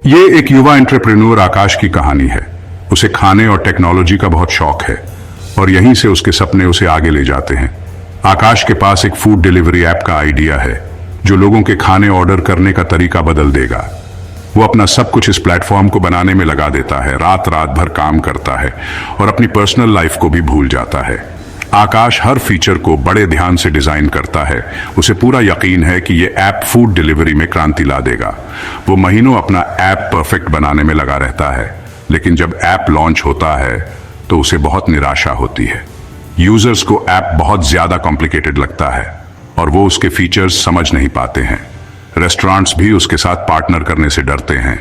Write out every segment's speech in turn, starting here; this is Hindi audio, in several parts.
ये एक युवा एंटरप्रेन्योर आकाश की कहानी है। उसे खाने और टेक्नोलॉजी का बहुत शौक है और यहीं से उसके सपने उसे आगे ले जाते हैं। आकाश के पास एक फूड डिलीवरी ऐप का आइडिया है जो लोगों के खाने ऑर्डर करने का तरीका बदल देगा। वो अपना सब कुछ इस प्लेटफॉर्म को बनाने में लगा देता है, रात रात भर काम करता है और अपनी पर्सनल लाइफ को भी भूल जाता है। आकाश हर फीचर को बड़े ध्यान से डिजाइन करता है। उसे पूरा यकीन है कि ये ऐप फूड डिलीवरी में क्रांति ला देगा। वो महीनों अपना ऐप परफेक्ट बनाने में लगा रहता है, लेकिन जब ऐप लॉन्च होता है तो उसे बहुत निराशा होती है। यूजर्स को ऐप बहुत ज्यादा कॉम्प्लिकेटेड लगता है और वो उसके फीचर्स समझ नहीं पाते हैं। रेस्टोरेंट्स भी उसके साथ पार्टनर करने से डरते हैं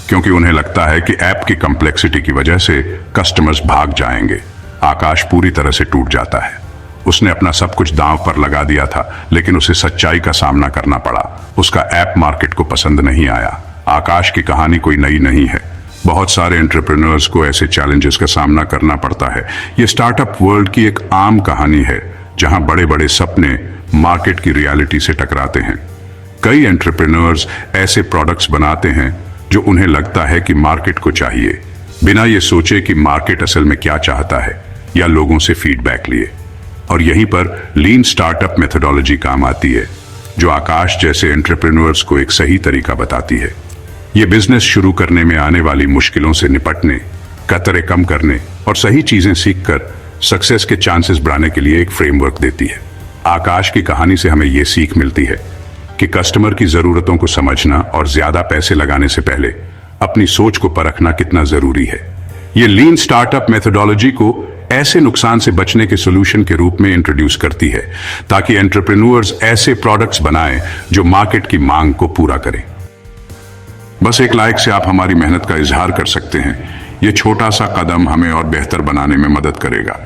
क्योंकि उन्हें लगता है कि ऐप की कॉम्प्लेक्सिटी की वजह से कस्टमर्स भाग जाएंगे। आकाश पूरी तरह से टूट जाता है। उसने अपना सब कुछ दांव पर लगा दिया था, लेकिन उसे सच्चाई का सामना करना पड़ा। उसका ऐप मार्केट को पसंद नहीं आया। आकाश की कहानी कोई नई नहीं है। बहुत सारे एंटरप्रेन्योर्स को ऐसे चैलेंजेस का सामना करना पड़ता है। ये स्टार्टअप वर्ल्ड की एक आम कहानी है जहां बड़े बड़े सपने मार्केट की रियलिटी से टकराते हैं। कई एंटरप्रेन्योर्स ऐसे प्रोडक्ट्स बनाते हैं जो उन्हें लगता है कि मार्केट को चाहिए, बिना ये सोचे कि मार्केट असल में क्या चाहता है या लोगों से फीडबैक लिए। और यहीं पर लीन स्टार्टअप मेथोडोलॉजी काम आती है, जो आकाश जैसे एंटरप्रेन्योर्स को एक सही तरीका बताती है। ये बिजनेस शुरू करने में आने वाली मुश्किलों से निपटने, कतरे कम करने और सही चीजें सीखकर सक्सेस के चांसेस बढ़ाने के लिए एक फ्रेमवर्क देती है। आकाश की कहानी से हमें यह सीख मिलती है कि कस्टमर की जरूरतों को समझना और ज्यादा पैसे लगाने से पहले अपनी सोच को परखना कितना जरूरी है। ये लीन स्टार्टअप मेथोडोलॉजी को ऐसे नुकसान से बचने के सॉल्यूशन के रूप में इंट्रोड्यूस करती है ताकि एंटरप्रेन्योर्स ऐसे प्रोडक्ट्स बनाएं जो मार्केट की मांग को पूरा करें। बस एक लाइक से आप हमारी मेहनत का इजहार कर सकते हैं। यह छोटा सा कदम हमें और बेहतर बनाने में मदद करेगा।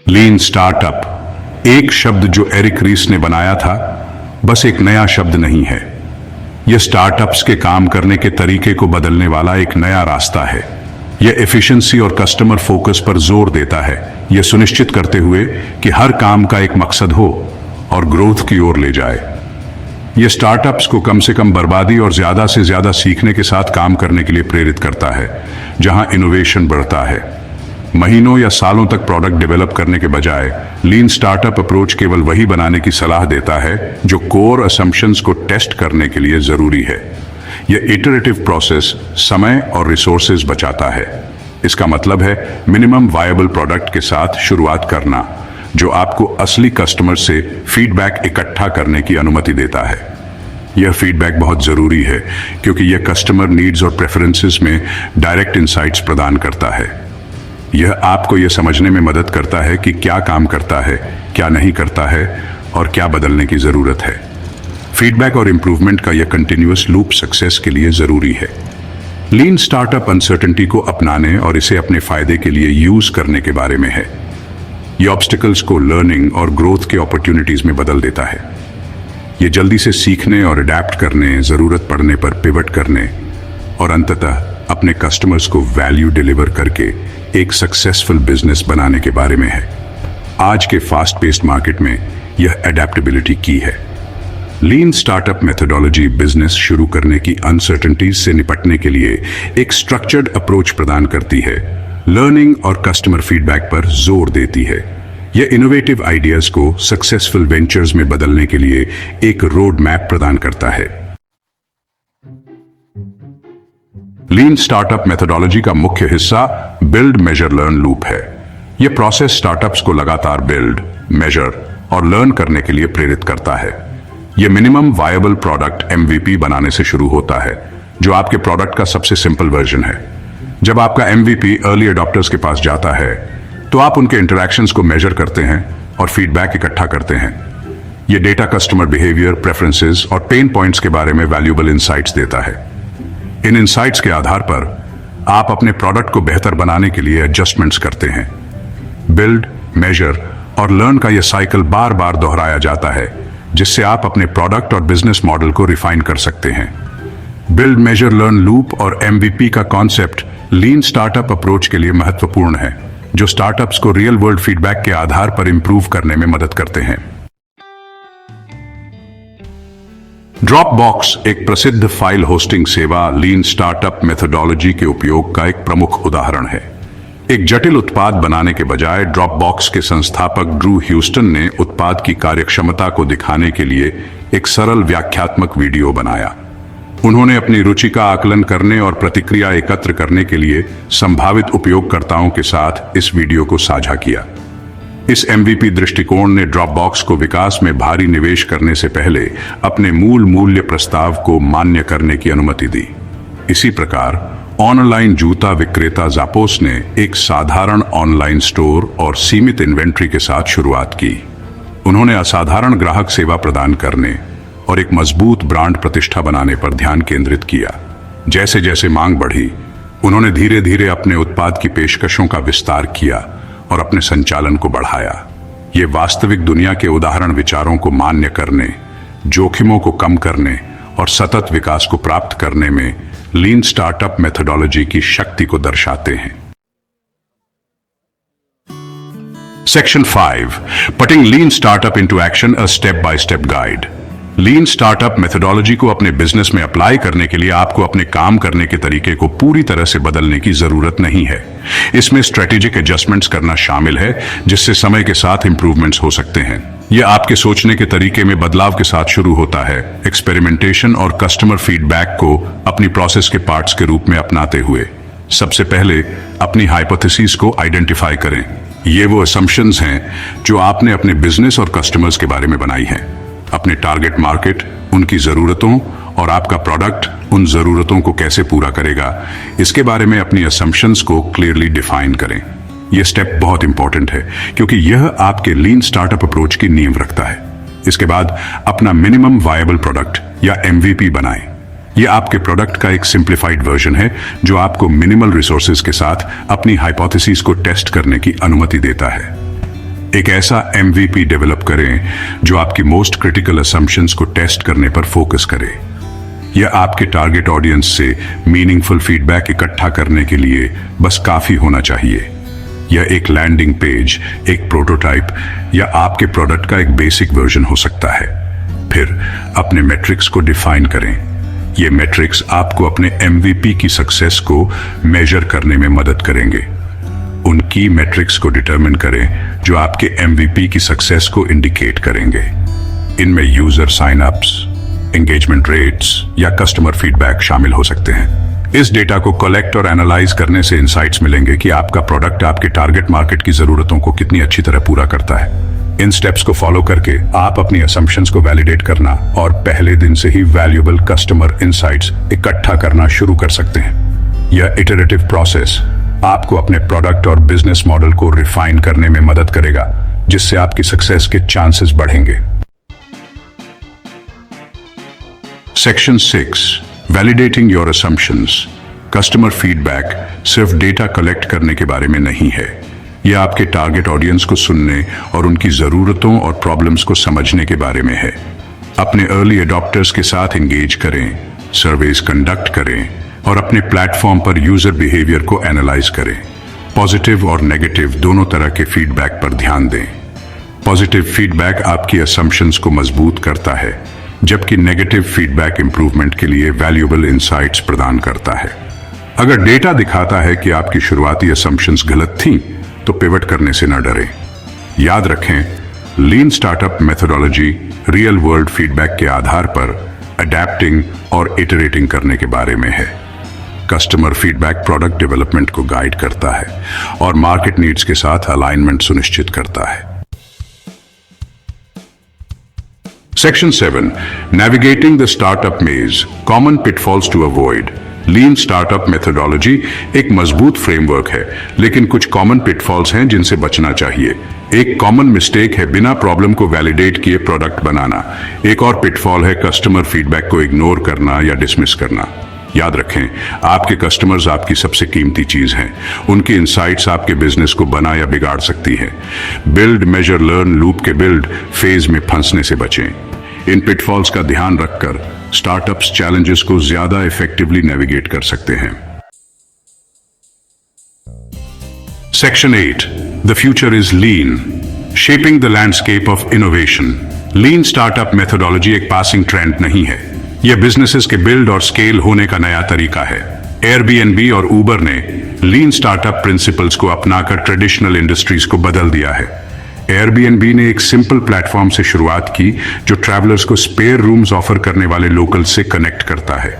लीन स्टार्टअप एक शब्द जो एरिक रीस ने बनाया था, बस एक नया शब्द नहीं है। यह स्टार्टअप्स के काम करने के तरीके को बदलने वाला एक नया रास्ता है। यह एफिशिएंसी और कस्टमर फोकस पर जोर देता है, यह सुनिश्चित करते हुए कि हर काम का एक मकसद हो और ग्रोथ की ओर ले जाए। यह स्टार्टअप्स को कम से कम बर्बादी और ज्यादा से ज्यादा सीखने के साथ काम करने के लिए प्रेरित करता है, जहां इनोवेशन बढ़ता है। महीनों या सालों तक प्रोडक्ट डेवलप करने के बजाय लीन स्टार्टअप अप्रोच केवल वही बनाने की सलाह देता है जो कोर असम्पशंस को टेस्ट करने के लिए जरूरी है। यह इटरेटिव प्रोसेस समय और रिसोर्सेज बचाता है। इसका मतलब है मिनिमम वायबल प्रोडक्ट के साथ शुरुआत करना, जो आपको असली कस्टमर से फीडबैक इकट्ठा करने की अनुमति देता है। यह फीडबैक बहुत जरूरी है क्योंकि यह कस्टमर नीड्स और प्रेफरेंसेस में डायरेक्ट इंसाइट्स प्रदान करता है। यह आपको यह समझने में मदद करता है कि क्या काम करता है, क्या नहीं करता है और क्या बदलने की जरूरत है। फीडबैक और इंप्रूवमेंट का यह कंटिन्यूअस लूप सक्सेस के लिए जरूरी है। लीन स्टार्टअप अनसर्टेनिटी को अपनाने और इसे अपने फायदे के लिए यूज करने के बारे में है। यह ऑब्स्टिकल्स को लर्निंग और ग्रोथ के अपॉर्चुनिटीज में बदल देता है। यह जल्दी से सीखने और अडेप्ट करने, जरूरत पड़ने पर पिवट करने और अंततः अपने कस्टमर्स को वैल्यू डिलीवर करके एक सक्सेसफुल बिजनेस बनाने के बारे में है। आज के फास्ट पेस्ड मार्केट में यह अडेप्टेबिलिटी की है। लीन स्टार्टअप मेथोडोलॉजी बिजनेस शुरू करने की अनसर्टेनिटीज से निपटने के लिए एक स्ट्रक्चर्ड अप्रोच प्रदान करती है, लर्निंग और कस्टमर फीडबैक पर जोर देती है। यह इनोवेटिव आइडियाज को सक्सेसफुल वेंचर्स में बदलने के लिए एक रोड मैप प्रदान करता है। लीन स्टार्टअप मेथोडोलॉजी का मुख्य हिस्सा बिल्ड, मेजर, लर्न लूप है। यह प्रोसेस स्टार्टअप्स को लगातार बिल्ड, मेजर और लर्न करने के लिए प्रेरित करता है। यह मिनिमम वायबल प्रोडक्ट MVP बनाने से शुरू होता है, जो आपके प्रोडक्ट का सबसे सिंपल वर्जन है। जब आपका MVP अर्ली अडॉप्टर्स के पास जाता है तो आप उनके इंटरैक्शंस को मेजर करते हैं और फीडबैक इकट्ठा करते हैं। यह डेटा कस्टमर बिहेवियर, प्रेफरेंसेस और पेन पॉइंट्स के बारे में वैल्यूएबल इंसाइट्स देता है। इन इंसाइट्स के आधार पर आप अपने प्रोडक्ट को बेहतर बनाने के लिए एडजस्टमेंट्स करते हैं। बिल्ड, मेजर और लर्न का यह साइकिल बार बार दोहराया जाता है, जिससे आप अपने प्रोडक्ट और बिजनेस मॉडल को रिफाइन कर सकते हैं। बिल्ड, मेजर, लर्न लूप और MVP का कॉन्सेप्ट लीन स्टार्टअप अप्रोच के लिए महत्वपूर्ण है, जो स्टार्टअप्स को रियल वर्ल्ड फीडबैक के आधार पर इंप्रूव करने में मदद करते हैं। ड्रॉपबॉक्स एक प्रसिद्ध फाइल होस्टिंग सेवा लीन स्टार्टअप मेथोडोलॉजी के उपयोग का एक प्रमुख उदाहरण है। एक जटिल उत्पाद बनाने के बजाय ड्रॉपबॉक्स के संस्थापक ड्रू ह्यूस्टन ने उत्पाद की कार्यक्षमता को दिखाने के लिए एक सरल व्याख्यात्मक वीडियो बनाया। उन्होंने अपनी रुचि का आकलन करने और प्रतिक्रिया एकत्र करने के लिए संभावित उपयोगकर्ताओं के साथ इस वीडियो को साझा किया। इस MVP दृष्टिकोण ने ड्रॉपबॉक्स को विकास में भारी निवेश करने से पहले अपने मूल मूल्य प्रस्ताव को मान्य करने की अनुमति दी। इसी प्रकार ऑनलाइन जूता विक्रेता जापोस ने एक साधारण ऑनलाइन स्टोर और सीमित इन्वेंट्री के साथ शुरुआत की। उन्होंने असाधारण ग्राहक सेवा प्रदान करने और एक मजबूत ब्रांड प्रतिष्ठा बनाने पर ध्यान केंद्रित किया। जैसे जैसे मांग बढ़ी, उन्होंने धीरे धीरे अपने उत्पाद की पेशकशों का विस्तार किया और अपने संचालन को बढ़ाया। ये वास्तविक दुनिया के उदाहरण विचारों को मान्य करने, जोखिमों को कम करने और सतत विकास को प्राप्त करने में लीन स्टार्टअप मेथोडोलॉजी की शक्ति को दर्शाते हैं। Section 5, Putting Lean Startup into Action, a Step-by-Step Guide। Lean startup methodology को अपने बिजनेस में अप्लाई करने के लिए आपको अपने काम करने के तरीके को पूरी तरह से बदलने की जरूरत नहीं है। इसमें स्ट्रेटेजिक एडजस्टमेंट्स करना शामिल है, जिससे समय के साथ इंप्रूवमेंट्स हो सकते हैं। यह आपके सोचने के तरीके में बदलाव के साथ शुरू होता है, एक्सपेरिमेंटेशन और कस्टमर फीडबैक को अपनी प्रोसेस के पार्ट्स के रूप में अपनाते हुए। सबसे पहले अपनी हाइपोथेसिस को आइडेंटिफाई करें। ये वो असम्पशंस हैं जो आपने अपने बिजनेस और कस्टमर्स के बारे में बनाई हैं। अपने टारगेट मार्केट, उनकी जरूरतों और आपका प्रोडक्ट उन जरूरतों को कैसे पूरा करेगा, इसके बारे में अपनी असम्पशंस को क्लियरली डिफाइन करें। यह स्टेप बहुत इंपॉर्टेंट है क्योंकि यह आपके लीन स्टार्टअप अप्रोच की नींव रखता है। इसके बाद अपना मिनिमम वायबल प्रोडक्ट या MVP बनाएं। यह आपके प्रोडक्ट का एक सिंप्लीफाइड वर्जन है जो आपको मिनिमल रिसोर्सेज के साथ अपनी हाइपोथेसिस को टेस्ट करने की अनुमति देता है। एक ऐसा MVP डेवलप करें जो आपकी मोस्ट क्रिटिकल असम्पशंस को टेस्ट करने पर फोकस करे। यह आपके टारगेट ऑडियंस से मीनिंगफुल फीडबैक इकट्ठा करने के लिए बस काफी होना चाहिए। यह एक लैंडिंग पेज, एक प्रोटोटाइप या आपके प्रोडक्ट का एक बेसिक वर्जन हो सकता है। फिर अपने मेट्रिक्स को डिफाइन करें। ये मेट्रिक्स आपको अपने MVP की सक्सेस को मेजर करने में मदद करेंगे। उन की मेट्रिक्स को डिटरमिन करें जो आपके MVP की सक्सेस को इंडिकेट करेंगे। इनमें user sign ups, engagement rates या कस्टमर फीडबैक शामिल हो सकते हैं। इस डेटा को कलेक्ट और एनालाइज करने से इंसाइट्स मिलेंगे कि आपका प्रोडक्ट आपके टारगेट मार्केट की जरूरतों को कितनी अच्छी तरह पूरा करता है। इन स्टेप्स को फॉलो करके आप अपनी असम्पशंस को वैलिडेट करना और पहले दिन से ही वैल्यूएबल कस्टमर इंसाइट्स इकट्ठा करना शुरू कर सकते हैं। यह इटरेटिव प्रोसेस आपको अपने प्रोडक्ट और बिजनेस मॉडल को रिफाइन करने में मदद करेगा, जिससे आपकी सक्सेस के चांसेस बढ़ेंगे। Section 6, validating your assumptions. Customer feedback सिर्फ डेटा कलेक्ट करने के बारे में नहीं है। यह आपके टारगेट ऑडियंस को सुनने और उनकी जरूरतों और प्रॉब्लम्स को समझने के बारे में है। अपने अर्ली एडॉप्टर्स के साथ एंगेज करें, सर्वेस कंडक्ट करें और अपने प्लेटफॉर्म पर यूजर बिहेवियर को एनालाइज करें। पॉजिटिव और नेगेटिव दोनों तरह के फीडबैक पर ध्यान दें। पॉजिटिव फीडबैक आपकी असम्पशंस को मजबूत करता है, जबकि नेगेटिव फीडबैक इंप्रूवमेंट के लिए वैल्यूएबल इंसाइट्स प्रदान करता है। अगर डेटा दिखाता है कि आपकी शुरुआती असम्पशंस गलत थीं, तो पिवट करने से न डरें। याद रखें, लीन startup methodology real world feedback के आधार पर अडैप्टिंग और इटरेटिंग करने के बारे में है। कस्टमर फीडबैक प्रोडक्ट डेवलपमेंट को गाइड करता है और मार्केट नीड्स के साथ अलाइनमेंट सुनिश्चित करता है। Section 7, navigating the startup maze, common pitfalls to avoid. Lean startup methodology एक मजबूत फ्रेमवर्क है, लेकिन कुछ कॉमन पिटफॉल्स हैं जिनसे बचना चाहिए। एक कॉमन मिस्टेक है बिना प्रॉब्लम को वैलिडेट किए प्रोडक्ट बनाना। एक और पिटफॉल है कस्टमर फीडबैक को इग्नोर करना या डिसमिस करना। याद रखें, आपके कस्टमर्स आपकी सबसे कीमती चीज हैं। उनकी इंसाइट्स आपके बिजनेस को बना या बिगाड़ सकती है। बिल्ड, मेजर, लर्न लूप के बिल्ड फेज में फंसने से बचें। इन पिटफॉल्स का ध्यान रखकर स्टार्टअप्स चैलेंजेस को ज्यादा इफेक्टिवली नेविगेट कर सकते हैं। Section 8, the future is lean, shaping the landscape of innovation. Lean startup methodology एक पासिंग ट्रेंड नहीं है, यह बिजनेसेस के बिल्ड और स्केल होने का नया तरीका है। एयरबीएनबी और उबर ने लीन स्टार्टअप प्रिंसिपल्स को अपनाकर ट्रेडिशनल इंडस्ट्रीज को बदल दिया है। एयरबीएनबी ने एक सिंपल प्लेटफॉर्म से शुरुआत की जो ट्रैवलर्स को स्पेयर रूम्स ऑफर करने वाले लोकल से कनेक्ट करता है।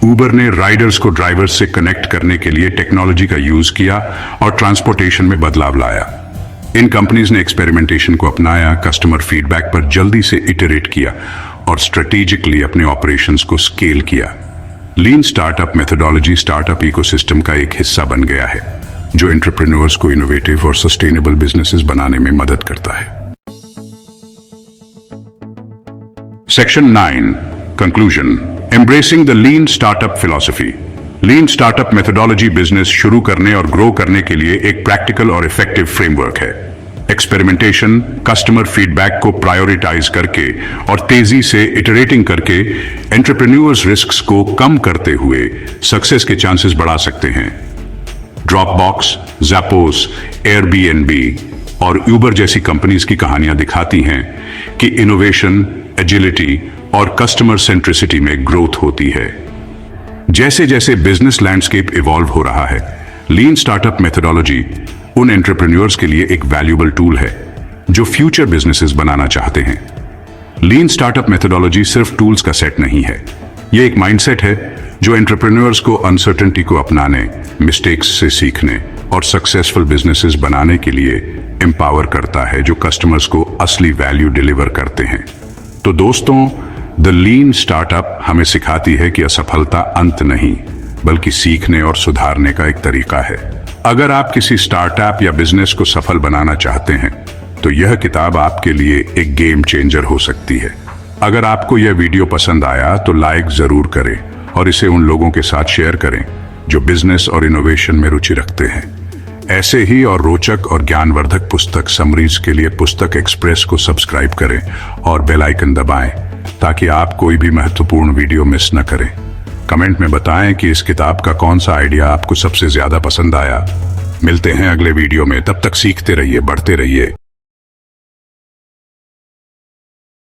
उबर ने राइडर्स को ड्राइवर्स से कनेक्ट करने के लिए टेक्नोलॉजी का यूज किया और ट्रांसपोर्टेशन में बदलाव लाया। इन कंपनीज ने एक्सपेरिमेंटेशन को अपनाया, कस्टमर फीडबैक पर जल्दी से इटरेट किया और स्ट्रेटेजिकली अपने ऑपरेशंस को स्केल किया। लीन स्टार्टअप मेथोडोलॉजी स्टार्टअप इकोसिस्टम का एक हिस्सा बन गया है जो एंटरप्रेन्योर्स को इनोवेटिव और सस्टेनेबल बिजनेसेस बनाने में मदद करता है। Section 9 conclusion, embracing the lean startup philosophy. Lean startup methodology business शुरू करने और ग्रो करने के लिए एक प्रैक्टिकल और इफेक्टिव फ्रेमवर्क है। एक्सपेरिमेंटेशन, कस्टमर फीडबैक को प्रायोरिटाइज करके और तेजी से इटरेटिंग करके एंटरप्रेन्योर्स रिस्क्स को कम करते हुए सक्सेस के चांसेस बढ़ा सकते हैं। ड्रॉपबॉक्स, ज़ैपोस, एयरबीएनबी और यूबर जैसी कंपनीज की कहानियां दिखाती हैं कि इनोवेशन, एजिलिटी और कस्टमर सेंट्रिसिटी में ग्रोथ होती है। जैसे जैसे बिजनेस लैंडस्केप इवॉल्व हो रहा है, लीन स्टार्टअप मेथोडोलॉजी उन एंटरप्रेन्योर्स के लिए एक वैल्यूएबल टूल है जो फ्यूचर बिजनेसेस बनाना चाहते हैं। लीन स्टार्टअप मेथोडोलॉजी सिर्फ टूल्स का सेट नहीं है, यह एक माइंडसेट है जो एंटरप्रेन्योर्स को अनसर्टेनिटी को अपनाने, मिस्टेक्स से सीखने और सक्सेसफुल बिजनेसेस बनाने के लिए एम्पावर करता है, जो कस्टमर्स को असली वैल्यू डिलीवर करते हैं। तो दोस्तों, द लीन स्टार्टअप हमें सिखाती है कि असफलता अंत नहीं, बल्कि सीखने और सुधारने का एक तरीका है। अगर आप किसी स्टार्टअप या बिजनेस को सफल बनाना चाहते हैं तो यह किताब आपके लिए एक गेम चेंजर हो सकती है। अगर आपको यह वीडियो पसंद आया तो लाइक जरूर करें और इसे उन लोगों के साथ शेयर करें जो बिजनेस और इनोवेशन में रुचि रखते हैं। ऐसे ही और रोचक और ज्ञानवर्धक पुस्तक समरीज के लिए पुस्तक एक्सप्रेस को सब्सक्राइब करें और बेल आइकन दबाएं ताकि आप कोई भी महत्वपूर्ण वीडियो मिस न करें। कमेंट में बताएं कि इस किताब का कौन सा आइडिया आपको सबसे ज्यादा पसंद आया। मिलते हैं अगले वीडियो में, तब तक सीखते रहिए, बढ़ते रहिए।